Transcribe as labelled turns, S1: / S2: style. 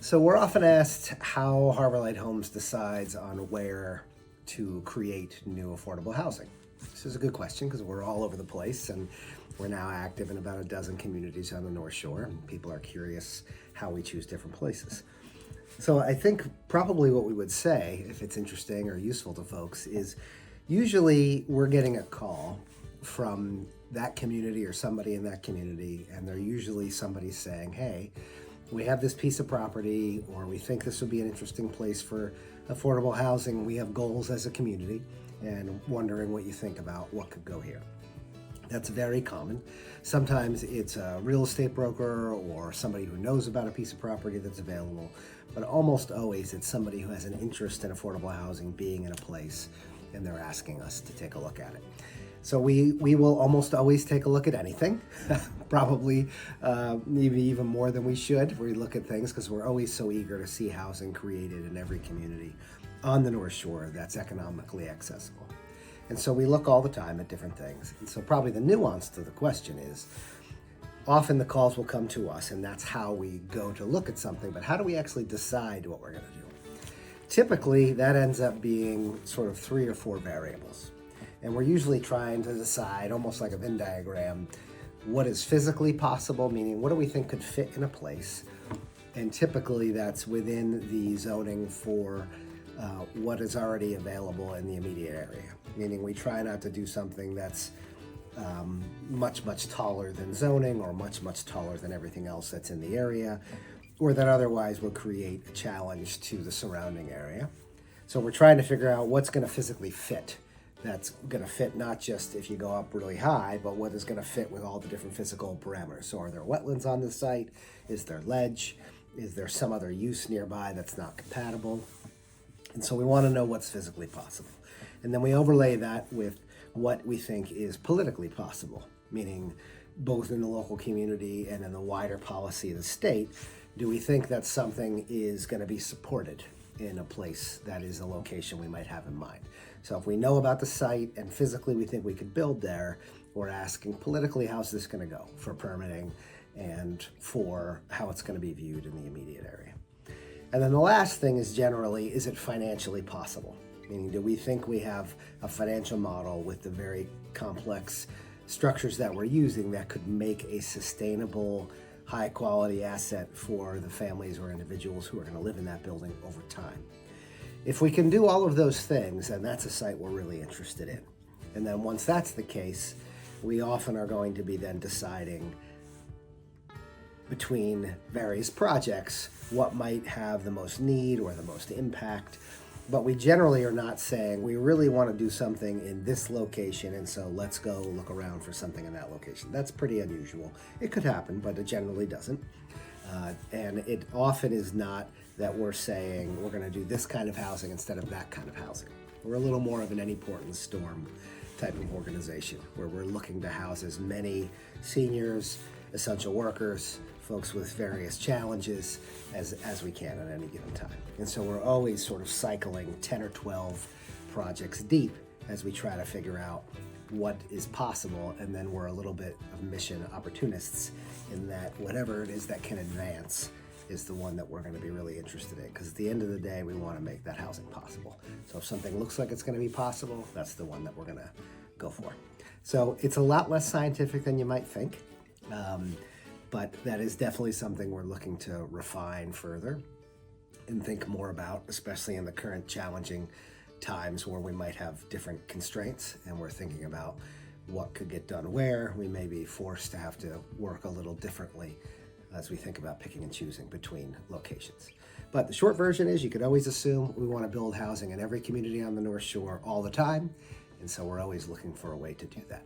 S1: So we're often asked how Harbor Light Homes decides on where to create new affordable housing. This is a good question because we're all over the place and we're now active in about a dozen communities on the North Shore. And people are curious how we choose different places. So I think probably what we would say, if it's interesting or useful to folks, is usually we're getting a call from that community or somebody in that community, and they're usually somebody saying, hey, we have this piece of property, or we think this would be an interesting place for affordable housing. We have goals as a community and wondering what you think about what could go here. That's very common. Sometimes it's a real estate broker or somebody who knows about a piece of property that's available, but almost always it's somebody who has an interest in affordable housing being in a place and they're asking us to take a look at it. So we will almost always take a look at anything, probably maybe even more than we should. We look at things because we're always so eager to see housing created in every community on the North Shore that's economically accessible. And so we look all the time at different things. And so probably the nuance to the question is, often the calls will come to us and that's how we go to look at something, but how do we actually decide what we're going to do? Typically, that ends up being sort of 3 or 4 variables. And we're usually trying to decide, almost like a Venn diagram, what is physically possible, meaning what do we think could fit in a place? And typically that's within the zoning for what is already available in the immediate area. Meaning we try not to do something that's much taller than zoning or much taller than everything else that's in the area, or that otherwise would create a challenge to the surrounding area. So we're trying to figure out what's going to physically fit. That's going to fit not just if you go up really high, but what is going to fit with all the different physical parameters. So are there wetlands on the site? Is there ledge? Is there some other use nearby that's not compatible? And so we want to know what's physically possible. And then we overlay that with what we think is politically possible, meaning both in the local community and in the wider policy of the state. Do we think that something is going to be supported in a place that is a location we might have in mind? So if we know about the site and physically we think we could build there, we're asking politically, how's this going to go for permitting and for how it's going to be viewed in the immediate area. And then the last thing is generally, is it financially possible? Meaning, do we think we have a financial model with the very complex structures that we're using that could make a sustainable, high quality asset for the families or individuals who are going to live in that building over time? If we can do all of those things, then that's a site we're really interested in. And then once that's the case, we often are going to be then deciding between various projects what might have the most need or the most impact. But we generally are not saying we really want to do something in this location, and so let's go look around for something in that location. That's pretty unusual. It could happen, but it generally doesn't. And it often is not that we're saying we're going to do this kind of housing instead of that kind of housing. We're a little more of an any port in the storm type of organization where we're looking to house as many seniors, essential workers, folks with various challenges as we can at any given time. And so we're always sort of cycling 10 or 12 projects deep as we try to figure out what is possible, and then we're a little bit of mission opportunists in that whatever it is that can advance is the one that we're going to be really interested in, because at the end of the day we want to make that housing possible. So if something looks like it's going to be possible, that's the one that we're going to go for. So it's a lot less scientific than you might think, but that is definitely something we're looking to refine further and think more about, especially in the current challenging times where we might have different constraints and we're thinking about what could get done where. We may be forced to have to work a little differently as we think about picking and choosing between locations. But the short version is you could always assume we want to build housing in every community on the North Shore all the time, and so we're always looking for a way to do that.